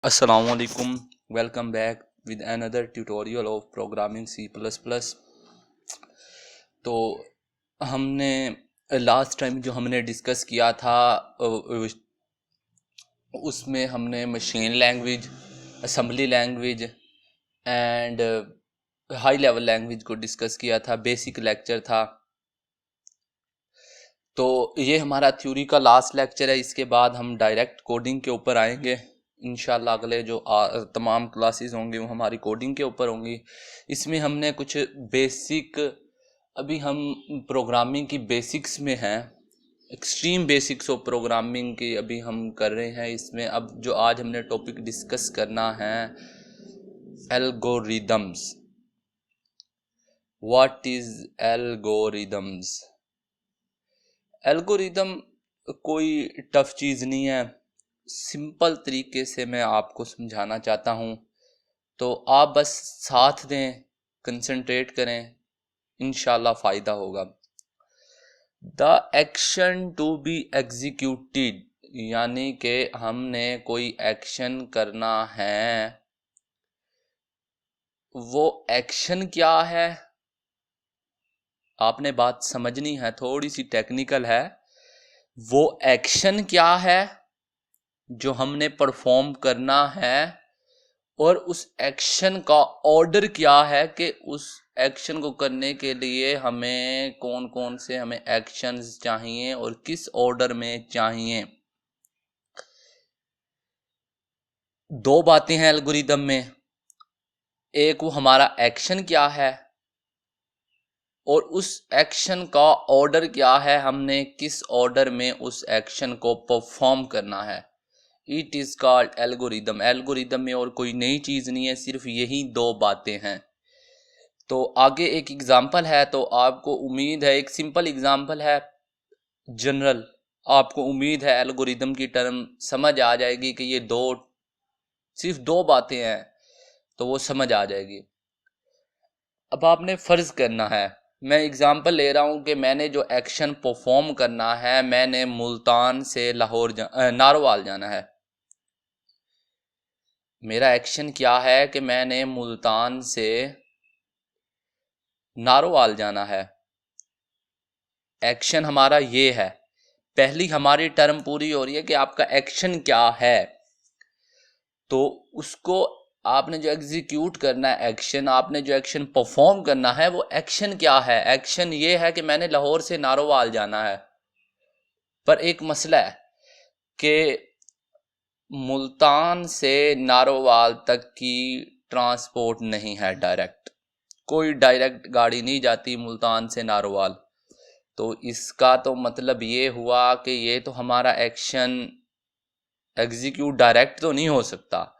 Assalamualaikum. Welcome back with another tutorial of programming C++. तो हमने last time जो हमने डिस्कस किया था उसमें हमने machine language, assembly language and high level language को डिस्कस किया था। बेसिक लेक्चर था। तो ये हमारा थ्योरी का लास्ट लेक्चर है। इसके बाद हम डायरेक्ट कोडिंग के ऊपर आएंगे। इंशाल्लाह अगले जो तमाम क्लासेस होंगी वो हमारी कोडिंग के ऊपर होंगी। इसमें हमने कुछ बेसिक, अभी हम प्रोग्रामिंग की बेसिक्स में हैं, एक्सट्रीम बेसिक्स ऑफ प्रोग्रामिंग की अभी हम कर रहे हैं। इसमें अब जो आज हमने टॉपिक डिस्कस करना है, algorithms. What is algorithms? Algorithm कोई टफ चीज़ नहीं है, सिंपल तरीके से मैं आपको समझाना चाहता हूँ। तो आप बस साथ दें, कंसंट्रेट करें, इंशाल्लाह फ़ायदा होगा। The action to be executed, यानी कि हमने कोई एक्शन करना है, वो एक्शन क्या है आपने बात समझनी है, थोड़ी सी टेक्निकल है। वो एक्शन क्या है जो हमने परफॉर्म करना है, और उस एक्शन का ऑर्डर क्या है कि उस एक्शन को करने के लिए हमें कौन कौन से हमें एक्शंस चाहिए और किस ऑर्डर में चाहिए। दो बातें हैं एल्गोरिदम में। एक वो हमारा एक्शन क्या है और उस एक्शन का ऑर्डर क्या है, हमने किस ऑर्डर में उस एक्शन को परफॉर्म करना है। It is called algorithm. Algorithm में और कोई नई चीज नहीं है, सिर्फ यही दो बातें हैं। तो आगे एक एग्जाम्पल है, तो आपको उम्मीद है, एक सिंपल एग्जाम्पल है जनरल, आपको उम्मीद है एल्गोरिदम की टर्म समझ आ जाएगी कि ये सिर्फ दो बातें हैं, तो वो समझ आ जाएगी। अब आपने फर्ज करना है, मैं एग्जाम्पल ले रहा हूं कि मैंने जो एक्शन परफॉर्म करना है, मैंने मुल्तान से नारोवाल जाना है। मेरा एक्शन क्या है कि मैंने मुल्तान से नारोवाल जाना है। एक्शन हमारा ये है। पहली हमारी टर्म पूरी हो रही है कि आपका एक्शन क्या है, तो उसको आपने जो एग्जीक्यूट करना है, एक्शन आपने जो एक्शन परफॉर्म करना है, वो एक्शन क्या है। एक्शन ये है कि मैंने लाहौर से नारोवाल जाना है। पर एक मसला है कि मुल्तान से नारोवाल तक की ट्रांसपोर्ट नहीं है, डायरेक्ट कोई डायरेक्ट गाड़ी नहीं जाती मुल्तान से नारोवाल। तो इसका तो मतलब ये हुआ कि ये तो हमारा एक्शन एग्जीक्यूट डायरेक्ट तो नहीं हो सकता।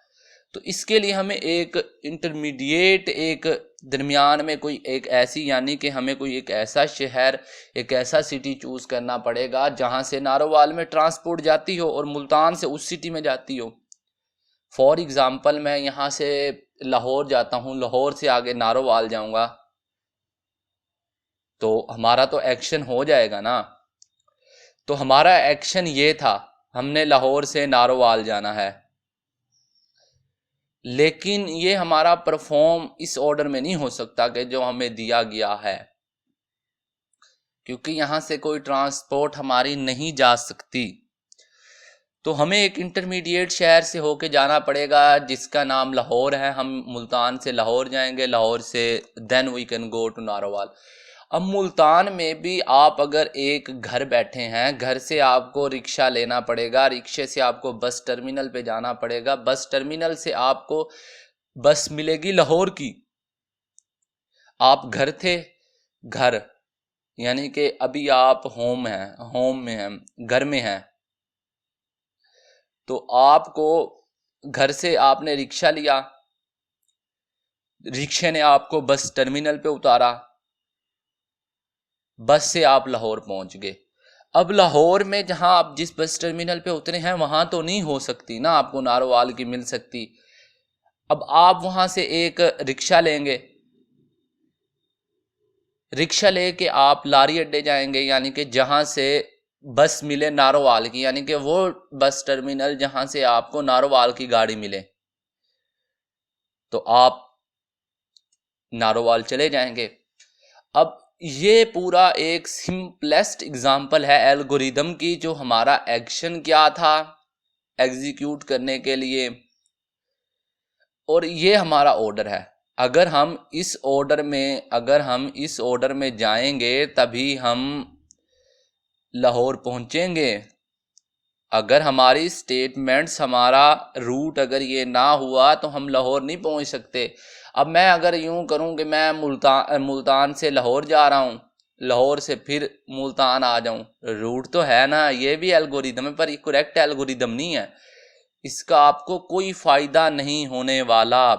तो इसके लिए हमें एक इंटरमीडिएट, एक दरमियान में कोई एक ऐसी, यानी कि हमें कोई एक ऐसा शहर, एक ऐसा सिटी चूज करना पड़ेगा जहां से नारोवाल में ट्रांसपोर्ट जाती हो और मुल्तान से उस सिटी में जाती हो। फॉर एग्जाम्पल मैं यहाँ से लाहौर जाता हूँ, लाहौर से आगे नारोवाल जाऊंगा, तो हमारा तो एक्शन हो जाएगा ना। तो हमारा एक्शन ये था, हमने लाहौर से नारोवाल जाना है, लेकिन ये हमारा परफॉर्म इस ऑर्डर में नहीं हो सकता कि जो हमें दिया गया है, क्योंकि यहां से कोई ट्रांसपोर्ट हमारी नहीं जा सकती। तो हमें एक इंटरमीडिएट शहर से होके जाना पड़ेगा जिसका नाम लाहौर है। हम मुल्तान से लाहौर जाएंगे, लाहौर से then we can go to Narowal. अब मुल्तान में भी आप अगर एक घर बैठे हैं, घर से आपको रिक्शा लेना पड़ेगा, रिक्शे से आपको बस टर्मिनल पे जाना पड़ेगा, बस टर्मिनल से आपको बस मिलेगी लाहौर की। आप घर थे, घर यानी कि अभी आप होम में हैं, घर में हैं, तो आपको घर से आपने रिक्शा लिया, रिक्शे ने आपको बस टर्मिनल पे उतारा, बस से आप लाहौर पहुंच गए। अब लाहौर में जहां आप जिस बस टर्मिनल पे उतरे हैं वहां तो नहीं हो सकती ना, आपको नारोवाल की मिल सकती। अब आप वहां से एक रिक्शा लेंगे, रिक्शा लेके आप लारी अड्डे जाएंगे, यानी कि जहां से बस मिले नारोवाल की, यानी कि वो बस टर्मिनल जहां से आपको नारोवाल की गाड़ी मिले। तो आप नारोवाल चले जाएंगे। अब ये पूरा एक सिंपलेस्ट एग्जांपल है एल्गोरिदम की, जो हमारा एक्शन क्या था एग्जीक्यूट करने के लिए, और ये हमारा ऑर्डर है। अगर हम इस ऑर्डर में जाएंगे तभी हम लाहौर पहुंचेंगे। अगर हमारी स्टेटमेंट्स, हमारा रूट अगर ये ना हुआ तो हम लाहौर नहीं पहुंच सकते। अब मैं अगर यूं करूं कि मैं मुल्तान से लाहौर जा रहा हूं, लाहौर से फिर मुल्तान आ जाऊं, रूट तो है ना, ये भी एल्गोरिदम है, पर ये करेक्ट एल्गोरिदम नहीं है। इसका आपको कोई फायदा नहीं होने वाला,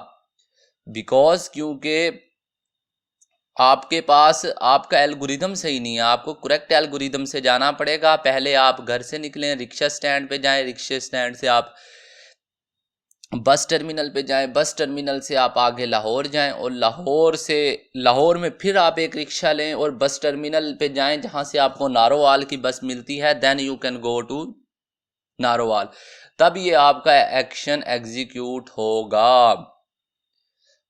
बिकॉज क्योंकि आपके पास आपका एल्गोरिदम सही नहीं है। आपको करेक्ट एल्गोरिदम से जाना पड़ेगा। पहले आप घर से निकलें, रिक्शा स्टैंड पे जाएं, रिक्शा स्टैंड से आप बस टर्मिनल पे जाएं, बस टर्मिनल से आप आगे लाहौर जाएं, और लाहौर में फिर आप एक रिक्शा लें और बस टर्मिनल पे जाएं जहां से आपको नारोवाल की बस मिलती है। Then you can go to Narowal. तब ये आपका एक्शन एग्जीक्यूट होगा,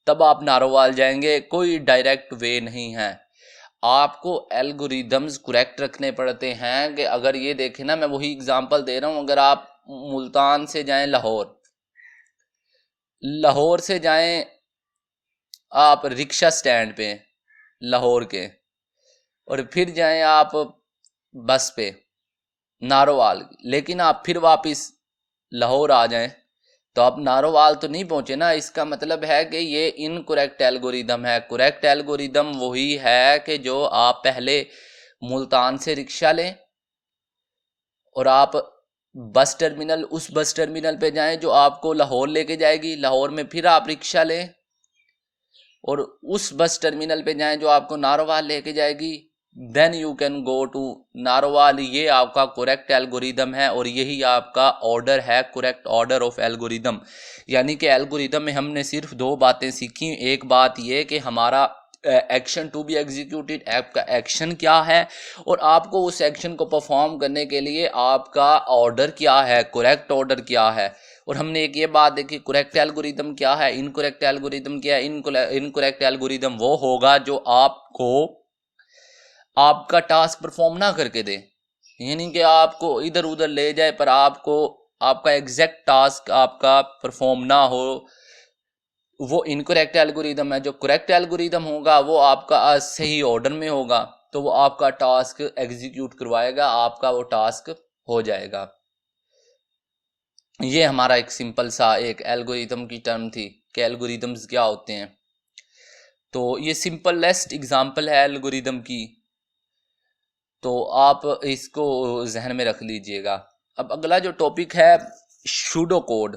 तब आप नारोवाल जाएंगे। कोई डायरेक्ट वे नहीं है। आपको एल्गोरिदम्स करेक्ट रखने पड़ते हैं कि अगर ये देखें ना, मैं वही एग्जांपल दे रहा हूं, अगर आप मुल्तान से जाएं लाहौर, लाहौर से जाएं आप रिक्शा स्टैंड पे लाहौर के, और फिर जाएं आप बस पे नारोवाल, लेकिन आप फिर वापस लाहौर आ जाएं, तो आप नारोवाल तो नहीं पहुंचे ना। इसका मतलब है कि ये इनकरेक्ट एल्गोरिदम है। करेक्ट एल्गोरिदम वही है कि जो आप पहले मुल्तान से रिक्शा लें और आप उस बस टर्मिनल पे जाएं जो आपको लाहौर लेके जाएगी, लाहौर में फिर आप रिक्शा लें और उस बस टर्मिनल पे जाएं जो आपको नारोवाल लेके जाएगी। Then you can go to Narowal. ये आपका करेक्ट एल्गोरिदम है और यही आपका ऑर्डर है, करेक्ट ऑर्डर ऑफ एल्गोरिदम। यानी कि एल्गोरिदम में हमने सिर्फ दो बातें सीखी। एक बात ये कि हमारा एक्शन टू बी एग्जीक्यूटेड, आपका एक्शन क्या है, और आपको उस एक्शन को परफॉर्म करने के लिए आपका ऑर्डर क्या है, करेक्ट ऑर्डर क्या है। और हमने एक ये बात देखी, करेक्ट एल्गोरिदम क्या है, इनकरेक्ट एल्गोरिदम क्या है। इनकरेक्ट एल्गोरिदम वो होगा जो आपको आपका टास्क परफॉर्म ना करके दे, यानी कि आपको इधर उधर ले जाए पर आपको आपका एग्जैक्ट टास्क आपका परफॉर्म ना हो, वो इनकरेक्ट एल्गोरिदम है। जो करेक्ट एल्गोरिदम होगा वो आपका सही ऑर्डर में होगा, तो वो आपका टास्क एग्जीक्यूट करवाएगा, आपका वो टास्क हो जाएगा। ये हमारा एक सिंपल सा एक एल्गोरिदम की टर्म थी कि एल्गोरिदम्स क्या होते हैं। तो ये सिंपलेस्ट एग्जांपल है एल्गोरिदम की, तो आप इसको जहन में रख लीजिएगा। अब अगला जो टॉपिक है सूडो कोड।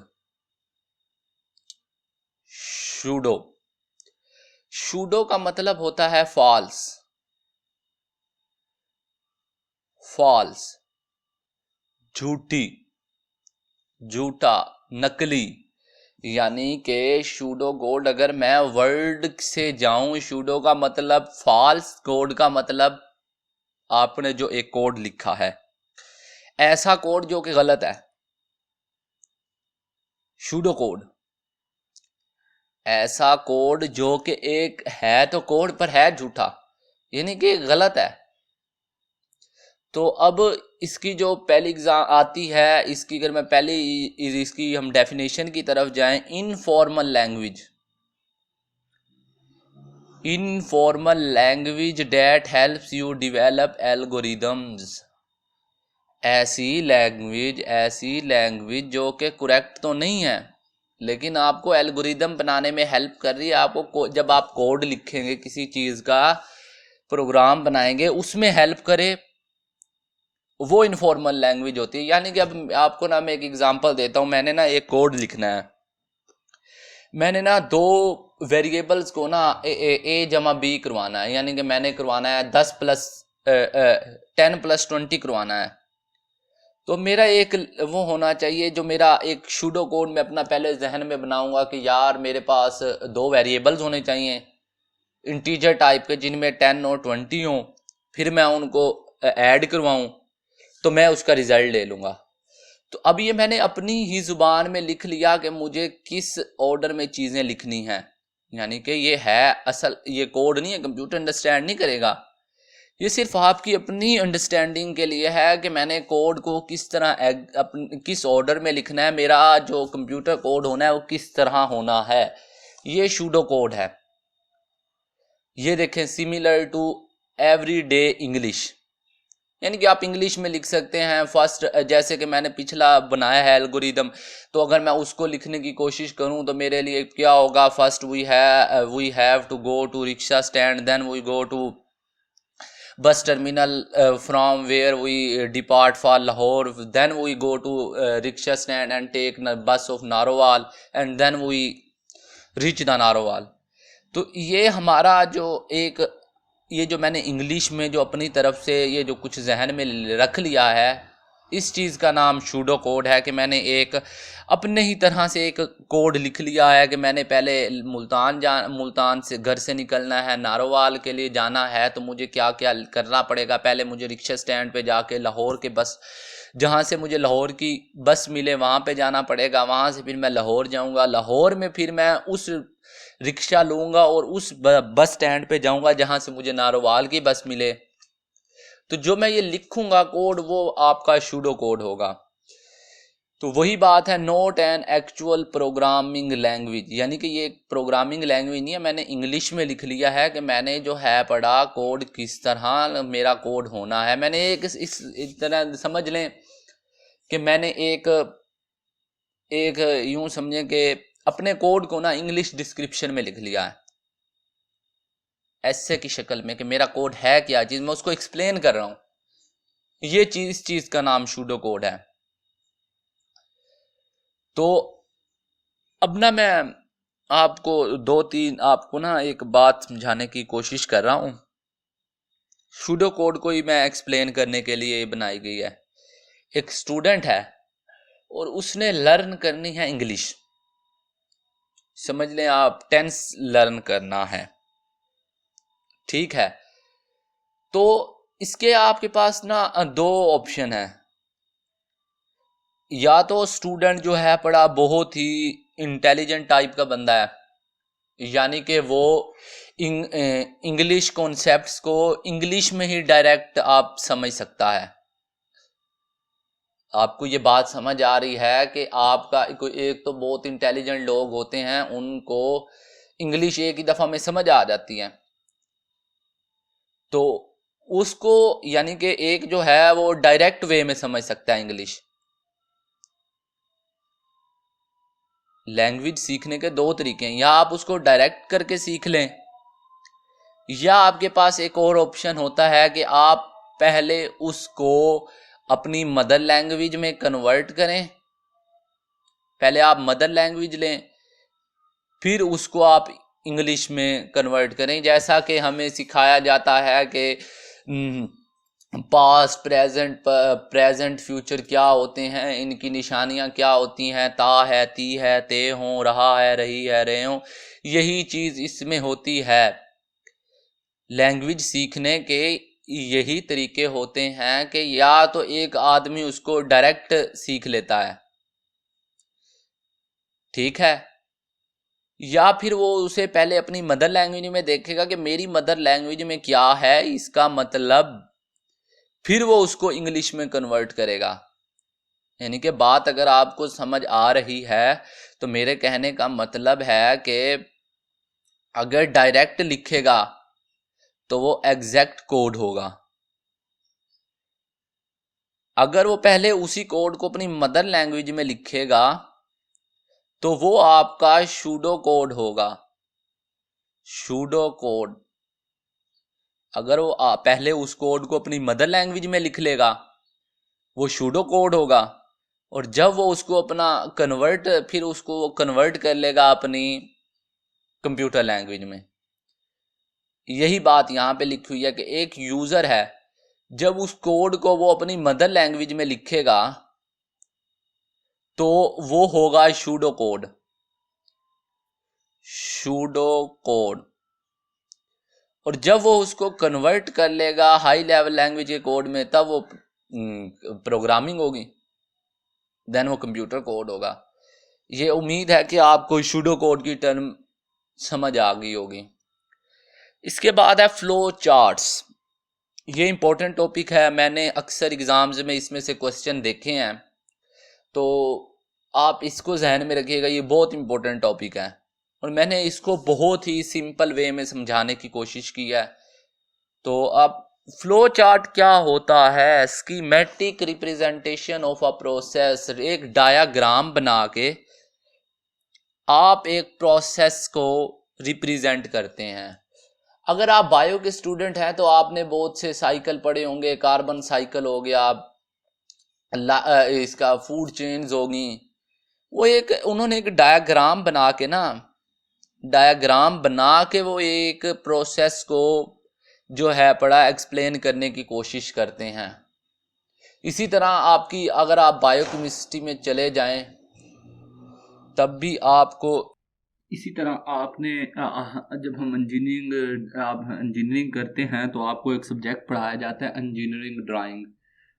सूडो का मतलब होता है फॉल्स, झूठी, झूठा, नकली। यानी कि सूडो कोड, अगर मैं वर्ड से जाऊं, सूडो का मतलब फॉल्स, कोड का मतलब आपने जो एक कोड लिखा है, ऐसा कोड जो कि गलत है। सूडो कोड ऐसा कोड जो कि एक है तो कोड पर है झूठा, यानी कि गलत है। तो अब इसकी जो पहली एग्जाम आती है, इसकी अगर मैं पहले इसकी हम डेफिनेशन की तरफ जाएं, informal language that helps you develop algorithms. ऐसी लैंग्वेज जो कि करेक्ट तो नहीं है लेकिन आपको एल्गोरिदम बनाने में हेल्प कर रही है। आपको जब आप कोड लिखेंगे, किसी चीज का प्रोग्राम बनाएंगे, उसमें हेल्प करे, वो इनफॉर्मल लैंग्वेज होती है। यानी कि अब आपको ना मैं एक एग्जांपल देता हूं। मैंने ना एक कोड लिखना है, मैंने ना दो वेरिएबल्स को ना ए जमा बी करवाना है, यानी कि मैंने करवाना है 10 + 20 करवाना है। तो मेरा एक वो होना चाहिए, जो मेरा एक सूडो कोड में अपना पहले जहन में बनाऊंगा कि यार मेरे पास दो वेरिएबल्स होने चाहिए इंटीजर टाइप के, जिनमें 10 और 20 हो, फिर मैं उनको ऐड करवाऊं तो मैं उसका रिजल्ट ले लूंगा। तो अब ये मैंने अपनी ही जुबान में लिख लिया कि मुझे किस ऑर्डर में चीजें लिखनी हैं, यानी कि ये है असल, ये कोड नहीं है, कंप्यूटर अंडरस्टैंड नहीं करेगा। ये सिर्फ आपकी अपनी अंडरस्टैंडिंग के लिए है कि मैंने कोड को किस तरह किस ऑर्डर में लिखना है, मेरा जो कंप्यूटर कोड होना है वो किस तरह होना है। ये सूडो कोड है। ये देखें, सिमिलर टू एवरीडे इंग्लिश, यानी कि आप इंग्लिश में लिख सकते हैं फर्स्ट, जैसे कि मैंने पिछला बनाया है एल्गोरिदम, तो अगर मैं उसको लिखने की कोशिश करूं तो मेरे लिए क्या होगा, first we have to go to rickshaw stand, then we go to bus terminal from where we depart for Lahore, then we go to rickshaw stand and take bus of Narowal, and then we reach the Narowal। तो ये हमारा जो एक, ये जो मैंने English में जो अपनी तरफ से ये जो कुछ जहन में रख लिया है, इस चीज़ का नाम सूडो कोड है कि मैंने एक अपने ही तरह से एक कोड लिख लिया है कि मैंने पहले मुल्तान से घर से निकलना है, नारोवाल के लिए जाना है, तो मुझे क्या क्या करना पड़ेगा। पहले मुझे रिक्शा स्टैंड पे जाके लाहौर के बस, जहाँ से मुझे लाहौर की बस मिले वहाँ पे जाना पड़ेगा, वहाँ से फिर मैं लाहौर जाऊँगा, लाहौर में फिर मैं उस रिक्शा लूँगा और उस बस स्टैंड पे जाऊँगा जहाँ से मुझे नारोवाल की बस मिले। तो जो मैं ये लिखूंगा कोड वो आपका सूडो कोड होगा। तो वही बात है, not an actual programming language, यानी कि ये एक प्रोग्रामिंग लैंग्वेज नहीं है, मैंने इंग्लिश में लिख लिया है कि मैंने जो है पढ़ा कोड किस तरह मेरा कोड होना है। मैंने एक इस तरह समझ लें कि मैंने एक यूं समझें कि अपने कोड को ना इंग्लिश डिस्क्रिप्शन में लिख लिया है, ऐसे की शक्ल में कि मेरा कोड है क्या चीज, मैं उसको एक्सप्लेन कर रहा हूं। ये चीज का नाम सूडो कोड है। तो अब ना मैं आपको आपको ना एक बात समझाने की कोशिश कर रहा हूं। सूडो कोड को ही मैं एक्सप्लेन करने के लिए बनाई गई है। एक स्टूडेंट है और उसने लर्न करनी है इंग्लिश, समझ लें आप टेंस लर्न करना है, ठीक है। तो इसके आपके पास ना दो ऑप्शन है, या तो स्टूडेंट जो है पढ़ा बहुत ही इंटेलिजेंट टाइप का बंदा है, यानी कि वो इंग्लिश कॉन्सेप्ट्स को इंग्लिश में ही डायरेक्ट आप समझ सकता है। आपको ये बात समझ आ रही है कि आपका एक तो बहुत इंटेलिजेंट लोग होते हैं, उनको इंग्लिश एक ही दफा में समझ आ जाती है, तो उसको यानी कि एक जो है वो डायरेक्ट वे में समझ सकता है इंग्लिश। लैंग्वेज सीखने के दो तरीके हैं, या आप उसको डायरेक्ट करके सीख लें, या आपके पास एक और ऑप्शन होता है कि आप पहले उसको अपनी मदर लैंग्वेज में कन्वर्ट करें, पहले आप मदर लैंग्वेज लें फिर उसको आप इंग्लिश में कन्वर्ट करें। जैसा कि हमें सिखाया जाता है कि पास्ट प्रेजेंट फ्यूचर क्या होते हैं, इनकी निशानियां क्या होती हैं, ता है, ती है, ते हों, रहा है, रही है, रहे हों, यही चीज इसमें होती है। लैंग्वेज सीखने के यही तरीके होते हैं कि या तो एक आदमी उसको डायरेक्ट सीख लेता है, ठीक है, या फिर वो उसे पहले अपनी मदर लैंग्वेज में देखेगा कि मेरी मदर लैंग्वेज में क्या है इसका मतलब, फिर वो उसको इंग्लिश में कन्वर्ट करेगा। यानी कि बात अगर आपको समझ आ रही है तो मेरे कहने का मतलब है कि अगर डायरेक्ट लिखेगा तो वो एग्जैक्ट कोड होगा, अगर वो पहले उसी कोड को अपनी मदर लैंग्वेज में लिखेगा तो वो आपका सूडो कोड होगा। सूडो कोड, अगर वो पहले उस कोड को अपनी मदर लैंग्वेज में लिख लेगा वो सूडो कोड होगा, और जब वो उसको अपना फिर उसको कन्वर्ट कर लेगा अपनी कंप्यूटर लैंग्वेज में। यही बात यहाँ पे लिखी हुई है कि एक यूजर है, जब उस कोड को वो अपनी मदर लैंग्वेज में लिखेगा तो वो होगा सूडो कोड, सूडो कोड। और जब वो उसको कन्वर्ट कर लेगा हाई लेवल लैंग्वेज के कोड में तब वो प्रोग्रामिंग होगी। देन वो कंप्यूटर कोड होगा। ये उम्मीद है कि आपको सूडो कोड की टर्म समझ आ गई होगी। इसके बाद है फ्लो चार्ट्स। ये इंपॉर्टेंट टॉपिक है, मैंने अक्सर एग्जाम्स में इसमें से क्वेश्चन देखे हैं, तो आप इसको जहन में रखिएगा, ये बहुत इंपॉर्टेंट टॉपिक है और मैंने इसको बहुत ही सिंपल वे में समझाने की कोशिश की है। तो अब फ्लो चार्ट क्या होता है? Schematic representation of a process. एक डायग्राम बना के आप एक प्रोसेस को रिप्रेजेंट करते हैं। अगर आप बायो के स्टूडेंट हैं तो आपने बहुत से साइकिल पढ़े होंगे, कार्बन साइकिल हो गया, इसका फूड चेन्स होगी। वो उन्होंने एक डायग्राम बना के वो एक प्रोसेस को जो है पढ़ा एक्सप्लेन करने की कोशिश करते हैं। इसी तरह आपकी अगर आप बायोकेमिस्ट्री में चले जाएं तब भी आपको इसी तरह आपने जब हम इंजीनियरिंग करते हैं तो आपको एक सब्जेक्ट पढ़ाया जाता है इंजीनियरिंग ड्राइंग।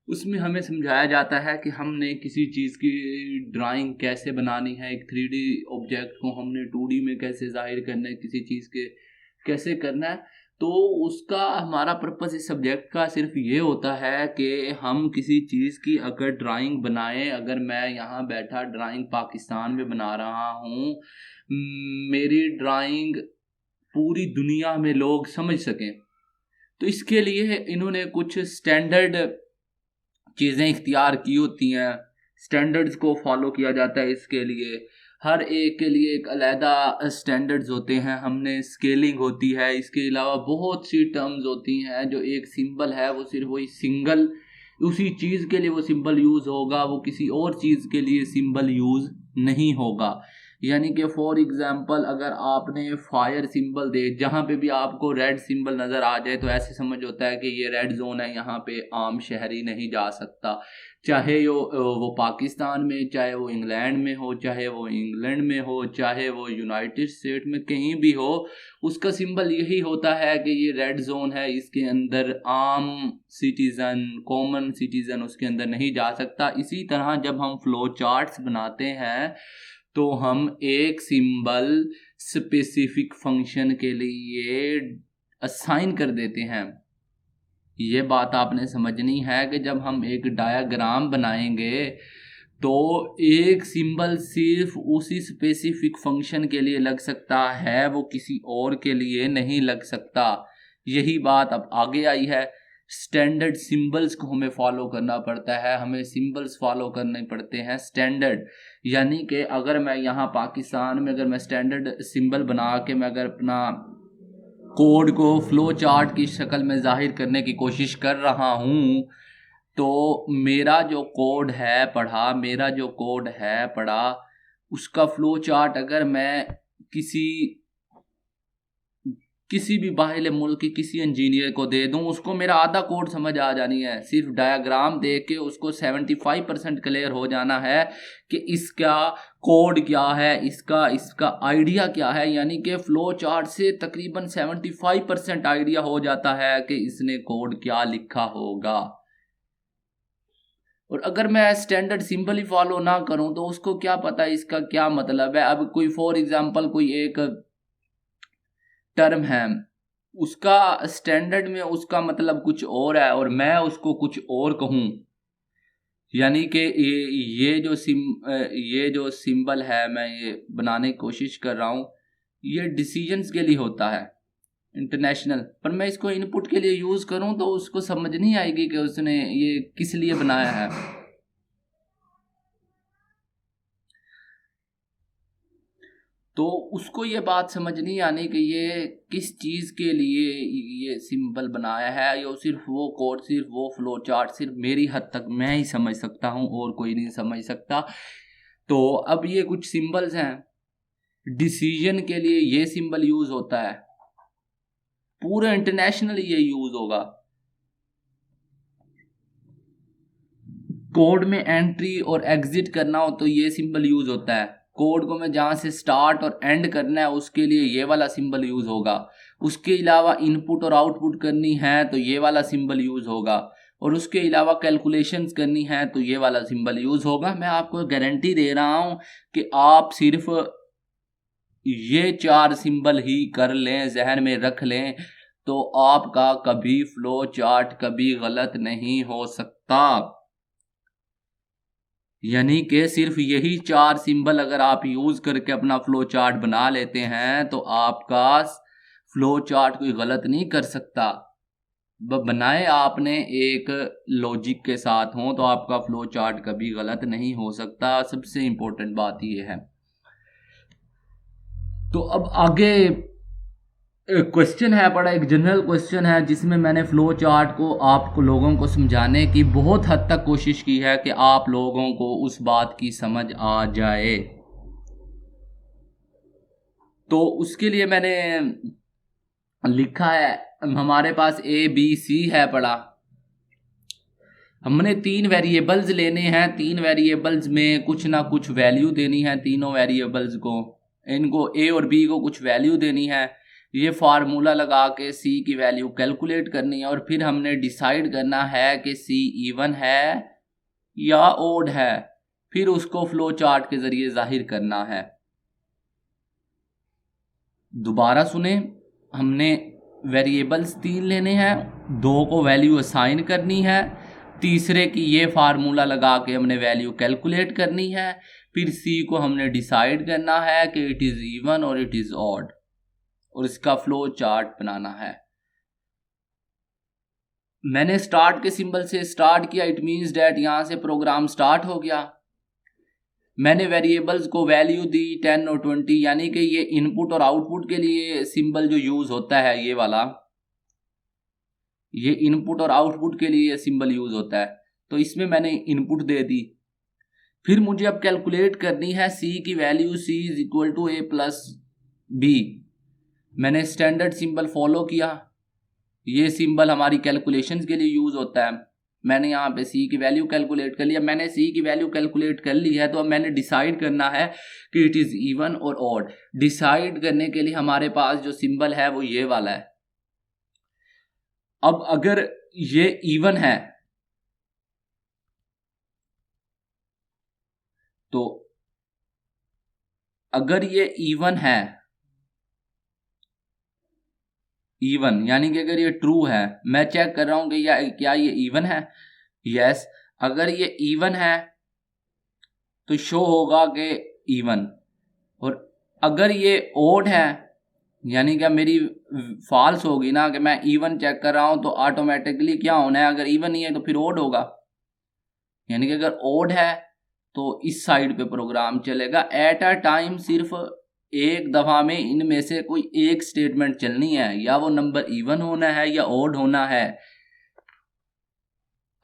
उसमें हमें समझाया जाता है कि हमने किसी चीज़ की ड्राइंग कैसे बनानी है, एक 3D ऑब्जेक्ट को हमने 2D में कैसे जाहिर करना है, किसी चीज़ के कैसे करना है। तो उसका हमारा पर्पस इस सब्जेक्ट का सिर्फ ये होता है कि हम किसी चीज़ की अगर ड्राइंग बनाएं, अगर मैं यहाँ बैठा ड्राइंग पाकिस्तान में बना रहा हूँ, मेरी ड्राइंग पूरी दुनिया में लोग समझ सकें, तो इसके लिए इन्होंने कुछ स्टैंडर्ड चीज़ें इख्तियार की होती हैं, स्टैंडर्ड्स को फॉलो किया जाता है। इसके लिए हर एक के लिए एक अलहदा स्टैंडर्ड्स होते हैं, हमने स्केलिंग होती है, इसके अलावा बहुत सी टर्म्स होती हैं। जो एक सिंबल है वो सिर्फ वही सिंगल उसी चीज़ के लिए वो सिंबल यूज़ होगा, वो किसी और चीज़ के लिए सिंबल यूज़ नहीं होगा। यानी कि फॉर एग्जांपल अगर आपने फायर सिंबल दे, जहाँ पे भी आपको रेड सिंबल नज़र आ जाए तो ऐसे समझ होता है कि ये रेड जोन है, यहाँ पे आम शहरी नहीं जा सकता। चाहे वो पाकिस्तान में, चाहे वो इंग्लैंड में हो, चाहे वो इंग्लैंड में हो, चाहे वो यूनाइटेड स्टेट में कहीं भी हो, उसका सिंबल यही होता है कि ये रेड जोन है, इसके अंदर आम सिटीज़न, कॉमन सिटीज़न उसके अंदर नहीं जा सकता। इसी तरह जब हम फ्लो चार्ट्स बनाते हैं तो हम एक सिंबल स्पेसिफिक फंक्शन के लिए असाइन कर देते हैं। ये बात आपने समझनी है कि जब हम एक डायग्राम बनाएंगे तो एक सिंबल सिर्फ उसी स्पेसिफिक फंक्शन के लिए लग सकता है, वो किसी और के लिए नहीं लग सकता। यही बात अब आगे आई है। स्टैंडर्ड सिंबल्स को हमें फॉलो करना पड़ता है, हमें सिंबल्स फॉलो करने पड़ते हैं स्टैंडर्ड। यानी कि अगर मैं यहाँ पाकिस्तान में अगर मैं स्टैंडर्ड सिंबल बना के मैं अगर अपना कोड को फ्लो चार्ट की शक्ल में जाहिर करने की कोशिश कर रहा हूँ, तो मेरा जो कोड है पढ़ा उसका फ्लो चार्ट अगर मैं किसी भी बाहरी मुल्क की किसी इंजीनियर को दे दूं, उसको मेरा आधा कोड समझ आ जानी है। सिर्फ डायग्राम देख के उसको 75% क्लियर हो जाना है कि इसका कोड क्या है, इसका आइडिया क्या है। यानी कि फ्लो चार्ट से तकरीबन 75% आइडिया हो जाता है कि इसने कोड क्या लिखा होगा। और अगर मैं स्टैंडर्ड सिंबल ही फॉलो ना करूं तो उसको क्या पता इसका क्या मतलब है। अब कोई फॉर एग्जांपल कोई एक टर्म है, उसका स्टैंडर्ड में उसका मतलब कुछ और है और मैं उसको कुछ और कहूं, यानी कि ये जो सिंबल है मैं ये बनाने की कोशिश कर रहा हूं, ये डिसीजंस के लिए होता है इंटरनेशनल, पर मैं इसको इनपुट के लिए यूज करूं तो उसको समझ नहीं आएगी कि उसने ये किस लिए बनाया है। तो उसको ये बात समझ नहीं आनी कि ये किस चीज़ के लिए ये सिंबल बनाया है, या सिर्फ वो कोड, सिर्फ वो फ्लो चार्ट सिर्फ मेरी हद तक मैं ही समझ सकता हूँ और कोई नहीं समझ सकता। तो अब ये कुछ सिंबल्स हैं, डिसीजन के लिए ये सिंबल यूज होता है, पूरे इंटरनेशनली ये यूज होगा। कोड में एंट्री और एग्जिट करना हो तो ये सिंबल यूज होता है। कोड को मैं जहाँ से स्टार्ट और एंड करना है उसके लिए ये वाला सिंबल यूज होगा। उसके अलावा इनपुट और आउटपुट करनी है तो ये वाला सिंबल यूज होगा। और उसके अलावा कैलकुलेशंस करनी है तो ये वाला सिंबल यूज़ होगा। मैं आपको गारंटी दे रहा हूँ कि आप सिर्फ ये 4 सिंबल ही कर लें, जहन में रख लें, तो आपका कभी फ्लो चार्ट कभी गलत नहीं हो सकता। यानी कि सिर्फ यही 4 सिंबल अगर आप यूज़ करके अपना फ्लो चार्ट बना लेते हैं तो आपका फ्लो चार्ट कोई गलत नहीं कर सकता। बनाए आपने एक लॉजिक के साथ हो तो आपका फ्लो चार्ट कभी गलत नहीं हो सकता। सबसे इंपॉर्टेंट बात ये है। तो अब आगे क्वेश्चन है, बड़ा एक जनरल क्वेश्चन है जिसमें मैंने फ्लो चार्ट को आपको लोगों को समझाने की बहुत हद तक कोशिश की है कि आप लोगों को उस बात की समझ आ जाए। तो उसके लिए मैंने लिखा है, हमारे पास ABC है पड़ा। हमने 3 वेरिएबल्स लेने हैं, 3 वेरिएबल्स में कुछ ना कुछ वैल्यू देनी है। तीनों वेरिएबल्स को, इनको A और B को कुछ वैल्यू देनी है। ये फार्मूला लगा के C की वैल्यू कैलकुलेट करनी है और फिर हमने डिसाइड करना है कि C इवन है या ओड है, फिर उसको फ्लो चार्ट के जरिए जाहिर करना है। दोबारा सुने, हमने वेरिएबल्स 3 लेने हैं, 2 को वैल्यू असाइन करनी है, तीसरे की ये फार्मूला लगा के हमने वैल्यू कैलकुलेट करनी है, फिर C को हमने डिसाइड करना है कि इट इज़ इवन और इट इज़ ऑड, और इसका फ्लो चार्ट बनाना है। मैंने स्टार्ट के सिंबल से स्टार्ट किया, इट मीन्स डैट यहाँ से प्रोग्राम स्टार्ट हो गया। मैंने वेरिएबल्स को वैल्यू दी 10 और 20, यानी कि ये इनपुट और आउटपुट के लिए सिंबल जो यूज़ होता है, ये वाला, ये इनपुट और आउटपुट के लिए सिंबल यूज़ होता है। तो इसमें मैंने इनपुट दे दी। फिर मुझे अब कैलकुलेट करनी है C की वैल्यू, C is equal to A plus B। मैंने स्टैंडर्ड सिंबल फॉलो किया, ये सिंबल हमारी कैलकुलेशंस के लिए यूज़ होता है। मैंने यहाँ पे C की वैल्यू कैलकुलेट कर लिया। मैंने C की वैल्यू कैलकुलेट कर ली है, तो अब मैंने डिसाइड करना है कि इट इज़ इवन और ऑड। डिसाइड करने के लिए हमारे पास जो सिंबल है वो ये वाला है। अब अगर ये इवन है तो, अगर ये इवन है, इवन यानी कि अगर ये ट्रू है, मैं चेक कर रहा हूं कि क्या ये इवन है। यस, अगर ये इवन है तो शो होगा कि इवन, और अगर ये ओड है यानी कि मेरी फॉल्स होगी ना, कि मैं इवन चेक कर रहा हूं, तो ऑटोमेटिकली क्या होना है, अगर इवन नहीं है तो फिर ओड होगा। यानी कि अगर ओड है तो इस साइड पे प्रोग्राम चलेगा। एट अ टाइम सिर्फ एक दफा में इनमें से कोई एक स्टेटमेंट चलनी है, या वो नंबर इवन होना है या ओड होना है।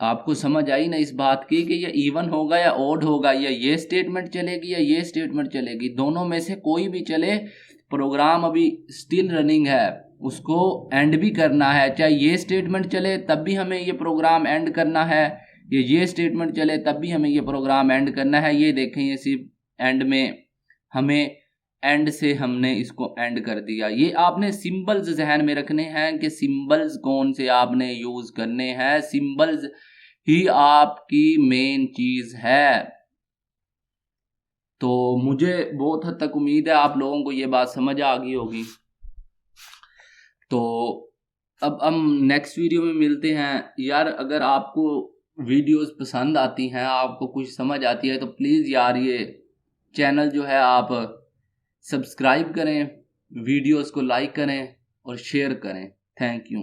आपको समझ आई ना इस बात की कि ये इवन होगा या ओड होगा, या ये स्टेटमेंट चलेगी या ये स्टेटमेंट चलेगी, दोनों में से कोई भी चले, प्रोग्राम अभी स्टिल रनिंग है, उसको एंड भी करना है। चाहे ये स्टेटमेंट चले तब भी हमें ये प्रोग्राम एंड करना है, ये स्टेटमेंट चले तब भी हमें ये प्रोग्राम एंड करना है। ये देखें, ये सिर्फ एंड में, हमें एंड से हमने इसको एंड कर दिया। ये आपने सिंबल्स जहन में रखने हैं कि सिंबल्स कौन से आपने यूज करने हैं। सिंबल्स ही आपकी मेन चीज है। तो मुझे बहुत हद तक उम्मीद है आप लोगों को ये बात समझ आ गई होगी। तो अब हम नेक्स्ट वीडियो में मिलते हैं। यार अगर आपको वीडियोस पसंद आती हैं, आपको कुछ समझ आती है, तो प्लीज़ यार ये चैनल जो है आप सब्सक्राइब करें, वीडियोस को लाइक करें और शेयर करें। Thank you.